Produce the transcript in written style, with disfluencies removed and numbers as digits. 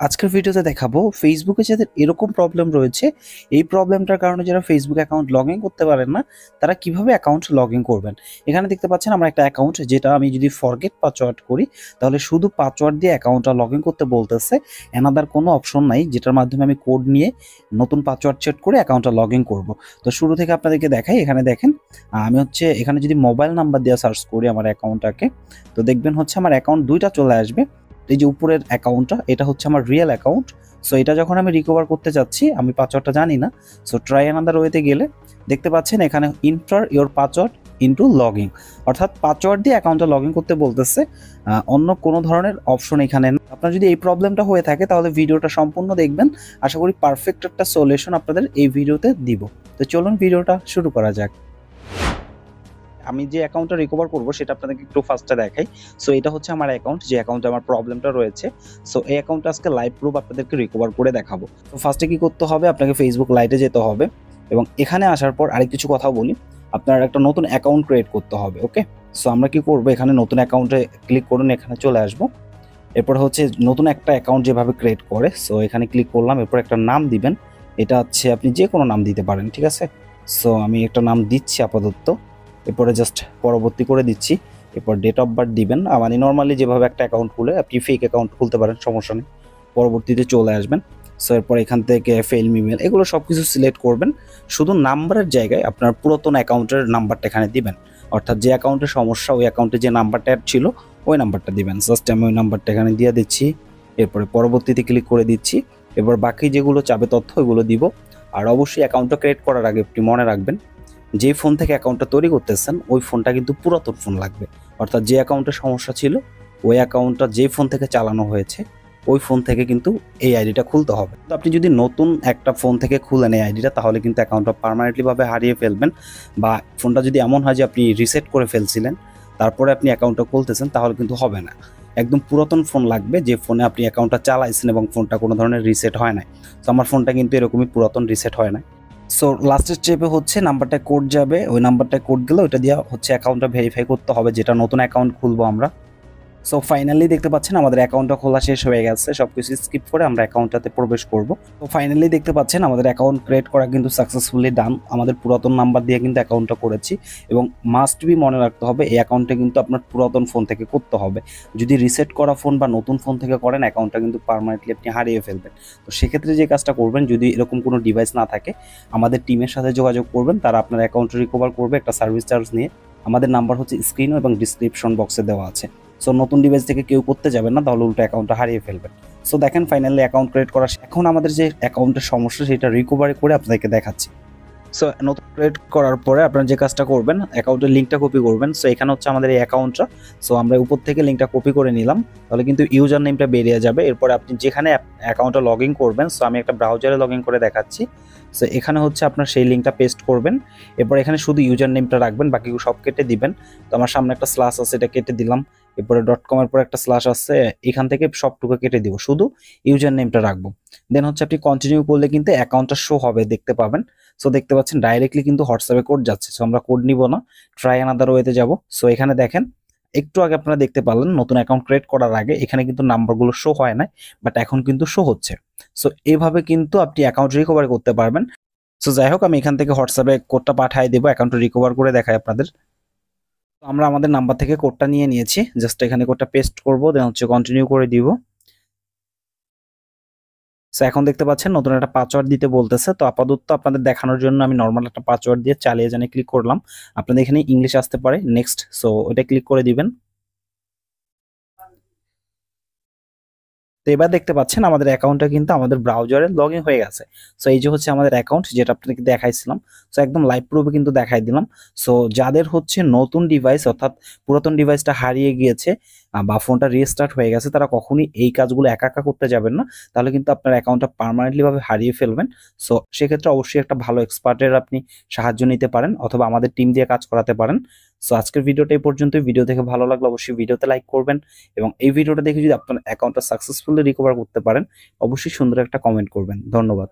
আজকের ভিডিওতে দেখাবো ফেসবুকে যাদের এরকম প্রবলেম রয়েছে, এই প্রবলেমটার কারণে যারা ফেসবুক অ্যাকাউন্ট লগ ইন করতে পারেন না, তারা কিভাবে অ্যাকাউন্ট লগ ইন করবেন। এখানে দেখতে পাচ্ছেন আমার একটা অ্যাকাউন্ট, যেটা আমি যদি ফরগেট পাসওয়ার্ড করি তাহলে শুধু পাসওয়ার্ড দিয়ে অ্যাকাউন্টটা লগ ইন করতে বলতেছে, অ্যানাদার কোনো অপশন নাই যেটার মাধ্যমে আমি কোড নিয়ে নতুন পাসওয়ার্ড সেট করে অ্যাকাউন্টটা লগ ইন করবো। তো শুরু থেকে আপনাদেরকে দেখাই। এখানে দেখেন আমি এখানে যদি মোবাইল নাম্বার দিয়ে সার্চ করি আমার অ্যাকাউন্টটাকে, তো দেখবেন আমার অ্যাকাউন্ট দুইটা চলে আসবে। এই যে উপরের অ্যাকাউন্টটা, এটা হচ্ছে আমার রিয়েল অ্যাকাউন্ট। সো এটা যখন আমি রিকভার করতে যাচ্ছি, আমি পাসওয়ার্ডটা জানি না। সো ট্রাই অ্যানাদার ওয়েতে গেলে দেখতে পাচ্ছেন এখানে inter your password into login, অর্থাৎ পাসওয়ার্ড দিয়ে অ্যাকাউন্টটা লগ ইন করতে বলতেছে, অন্য কোনো ধরনের অপশন এখানে না। আপনার যদি এই প্রবলেমটা হয়ে থাকে তাহলে ভিডিওটা সম্পূর্ণ দেখবেন, আশা করি পারফেক্ট একটা সলিউশন আপনাদের এই ভিডিওতে দিব। তো চলুন ভিডিওটা শুরু করা যাক। আমি যে অ্যাকাউন্টটা রিকভার করব সেটা আপনাদেরকে একটু ফার্স্টে দেখাই। সো এটা হচ্ছে আমার অ্যাকাউন্ট, যে অ্যাকাউন্টে আমার প্রবলেমটা রয়েছে। সো এই অ্যাকাউন্টটা আজকে লাইভ প্রুফ আপনাদেরকে রিকভার করে দেখাবো। তো ফার্স্টে কি করতে হবে, আপনাকে ফেসবুক লাইটে যেতে হবে এবং এখানে আসার পর আরেক কিছু কথা বলি, আপনার একটা নতুন অ্যাকাউন্ট ক্রিয়েট করতে হবে। ওকে, সো আমরা কি করব, এখানে নতুন অ্যাকাউন্টে ক্লিক করুন, এখানে চলে আসবো। এরপর নতুন একটা অ্যাকাউন্ট যেভাবে ক্রিয়েট করে, সো এখানে ক্লিক করলাম। এরপর একটা নাম দিবেন, এটা আপনি যে কোনো নাম দিতে পারেন, ঠিক আছে। সো আমি একটা নাম দিচ্ছি আপাতত। এরপরে জাস্ট পরবর্তী করে দিচ্ছি। এরপর ডেট অফ বার্থ দিবেন, মানে নর্মালি যেভাবে একটা অ্যাকাউন্ট খুলে আপনি ফেক অ্যাকাউন্ট খুলতে পারেন, সমস্যা নেই। পরবর্তীতে চলে আসবেন। সো এরপর এখান থেকে ফেল ইমেল এগুলো সব কিছু সিলেক্ট করবেন। শুধু নাম্বারের জায়গায় আপনার পুরাতন অ্যাকাউন্টের নাম্বারটা এখানে দিবেন, অর্থাৎ যে অ্যাকাউন্টের সমস্যা ওই অ্যাকাউন্টে যে নাম্বারটা অ্যাড ছিল ওই নাম্বারটা দিবেন। জাস্ট আমি ওই নাম্বারটা এখানে দিয়ে দিচ্ছি। এরপরে পরবর্তীতে ক্লিক করে দিচ্ছি। এবার বাকি যেগুলো চাবে তথ্য ওইগুলো দিব। আর অবশ্যই অ্যাকাউন্টটা ক্রিয়েট করার আগে আপনি মনে রাখবেন, যে ফোন থেকে অ্যাকাউন্টটা তৈরি করতেছেন ওই ফোনটা কিন্তু পুরাতন ফোন লাগবে, অর্থাৎ যে অ্যাকাউন্টের সমস্যা ছিল ওই অ্যাকাউন্টটা যে ফোন থেকে চালানো হয়েছে ওই ফোন থেকে কিন্তু এই আইডিটা খুলতে হবে। তো আপনি যদি নতুন একটা ফোন থেকে খুলেন এই আইডিটা, তাহলে কিন্তু অ্যাকাউন্টটা পার্মানেন্টলিভাবে হারিয়ে ফেলবেন। বা ফোনটা যদি এমন হয় যে আপনি রিসেট করে ফেলছিলেন তারপরে আপনি অ্যাকাউন্টটা খুলতেছেন, তাহলে কিন্তু হবে না। একদম পুরাতন ফোন লাগবে যে ফোনে আপনি অ্যাকাউন্টটা চালাইছেন এবং ফোনটা কোনো ধরনের রিসেট হয় না। তো আমার ফোনটা কিন্তু এরকমই পুরাতন, রিসেট হয় না। সো লাস্টের স্টেপে নাম্বারটায় কোড যাবে, ওই নাম্বারটায় কোড গেলে ওইটা দিয়ে অ্যাকাউন্টটা ভেরিফাই করতে হবে, যেটা নতুন অ্যাকাউন্ট খুলবো আমরা। সো ফাইনালি দেখতে পাচ্ছেন আমাদের অ্যাকাউন্টটা খোলা শেষ হয়ে গেছে। সবকিছু স্কিপ করে আমরা অ্যাকাউন্টটাতে প্রবেশ করব। তো ফাইনালি দেখতে পাচ্ছেন আমাদের অ্যাকাউন্ট ক্রিয়েট করা কিন্তু সাকসেসফুলি ডান। আমাদের পুরাতন নাম্বার দিয়ে কিন্তু অ্যাকাউন্টটা করেছি এবং মাস্ট বি মনে রাখতে হবে এই অ্যাকাউন্টটা কিন্তু আপনার পুরাতন ফোন থেকে করতে হবে। যদি রিসেট করা ফোন বা নতুন ফোন থেকে করেন অ্যাকাউন্টটা কিন্তু পার্মানেন্টলি আপনি হারিয়ে ফেলবেন। তো সেক্ষেত্রে যে কাজটা করবেন, যদি এরকম কোনো ডিভাইস না থাকে আমাদের টিমের সাথে যোগাযোগ করবেন, তারা আপনার অ্যাকাউন্ট রিকভার করবে একটা সার্ভিস চার্জ নিয়ে। আমাদের নাম্বার স্ক্রিনও এবং ডিসক্রিপশন বক্সে দেওয়া আছে। সো নতুন ডিভাইস থেকে কেউ করতে যাবেন না, তাহলে উল্টো অ্যাকাউন্টটা হারিয়ে ফেলবেন। সো দেখেন ফাইনালি অ্যাকাউন্ট ক্রিয়েট করা, এখন আমাদের যে অ্যাকাউন্টের সমস্যা সেটা রিকভারি করে আপনাদেরকে দেখাচ্ছি। সো নতুন ক্রিয়েট করার পরে আপনারা যে কাজটা করবেন, অ্যাকাউন্টের লিঙ্কটা কপি করবেন। সো এখানে আমাদের এই অ্যাকাউন্টটা। সো আমরা উপর থেকে লিঙ্কটা কপি করে নিলাম, তাহলে কিন্তু ইউজার নেমটা বেরিয়ে যাবে। এরপরে আপনি যেখানে অ্যাকাউন্টটা লগ ইন করবেন, সো আমি একটা ব্রাউজারে লগ ইন করে দেখাচ্ছি। সো এখানে আপনার সেই লিঙ্কটা পেস্ট করবেন। এরপর এখানে শুধু ইউজার নেমটা রাখবেন, বাকি সব কেটে দিবেন। তো আমার সামনে একটা স্ল্যাশ আছে, এটা কেটে দিলাম। এরপরে .com এর পর একটা স্ল্যাশ আছে, এখান থেকে সবটুকু কেটে দিব, শুধু ইউজার নেমটা রাখবো। দেন আপনি কন্টিনিউ করলে কিন্তু অ্যাকাউন্টটা শো হবে, দেখতে পাবেন। সো দেখতে পাচ্ছেন ডাইরেক্টলি কিন্তু হোয়াটসঅ্যাপে কোড যাচ্ছে। সো আমরা কোড নিব না, ট্রাই অ্যানাদার ওয়েতে যাব। সো এখানে দেখেন একটু আগে আপনারা দেখতে পারলেন নতুন অ্যাকাউন্ট ক্রিয়েট করার আগে এখানে কিন্তু নাম্বারগুলো শো হয় না, বাট এখন কিন্তু শো হচ্ছে। সো এইভাবে কিন্তু আপনি অ্যাকাউন্ট রিকভার করতে পারবেন। সো যাই হোক, আমি এখান থেকে হোয়াটসঅ্যাপে কোডটা পাঠিয়ে দেবো, অ্যাকাউন্ট রিকভার করে দেখাই আপনাদের। আমরা আমাদের নাম্বার থেকে কোডটা নিয়ে নিয়েছি, জাস্ট এখানে কোডটা পেস্ট করবো, দেন কন্টিনিউ করে দিব। সো এখন দেখতে পাচ্ছেন নতুন একটা পাসওয়ার্ড দিতে বলতেছে। তো আপাতত আপনাদের দেখানোর জন্য আমি নর্মাল একটা পাসওয়ার্ড দিয়ে চালিয়ে জানে ক্লিক করলাম। আপনাদের এখানে ইংলিশ আসতে পারে, নেক্সট। সো ওটা ক্লিক করে দিবেন। তো এবার দেখতে পাচ্ছেন আমাদের অ্যাকাউন্টটা কিন্তু আমাদের ব্রাউজারে লগ ইন হয়ে গেছে। সো এই যে আমাদের অ্যাকাউন্ট, যেটা আপনাদেরকে দেখাইছিলাম। সো একদম লাইভ প্রুফে কিন্তু দেখাই দিলাম। সো যাদের নতুন ডিভাইস, অর্থাৎ পুরাতন ডিভাইসটা হারিয়ে গিয়েছে বা ফোনটা রিস্টার্ট হয়ে গেছে, তারা কখনই এই কাজগুলো একা একা করতে যাবেন না, তাহলে কিন্তু আপনার অ্যাকাউন্টটা পার্মানেন্টলি ভাবে হারিয়ে ফেলবেন। সো সেক্ষেত্রে অবশ্যই একটা ভালো এক্সপার্টের আপনি সাহায্য নিতে পারেন, অথবা আমাদের টিম দিয়ে কাজ করাতে পারেন। সো আজকের ভিডিওটা এই পর্যন্তই। ভিডিও দেখে ভালো লাগলে অবশ্যই ভিডিওতে লাইক করবেন এবং এই ভিডিওটা দেখে যদি আপনার অ্যাকাউন্টটা সাকসেসফুলি রিকভার করতে পারেন, অবশ্যই সুন্দর একটা কমেন্ট করবেন। ধন্যবাদ।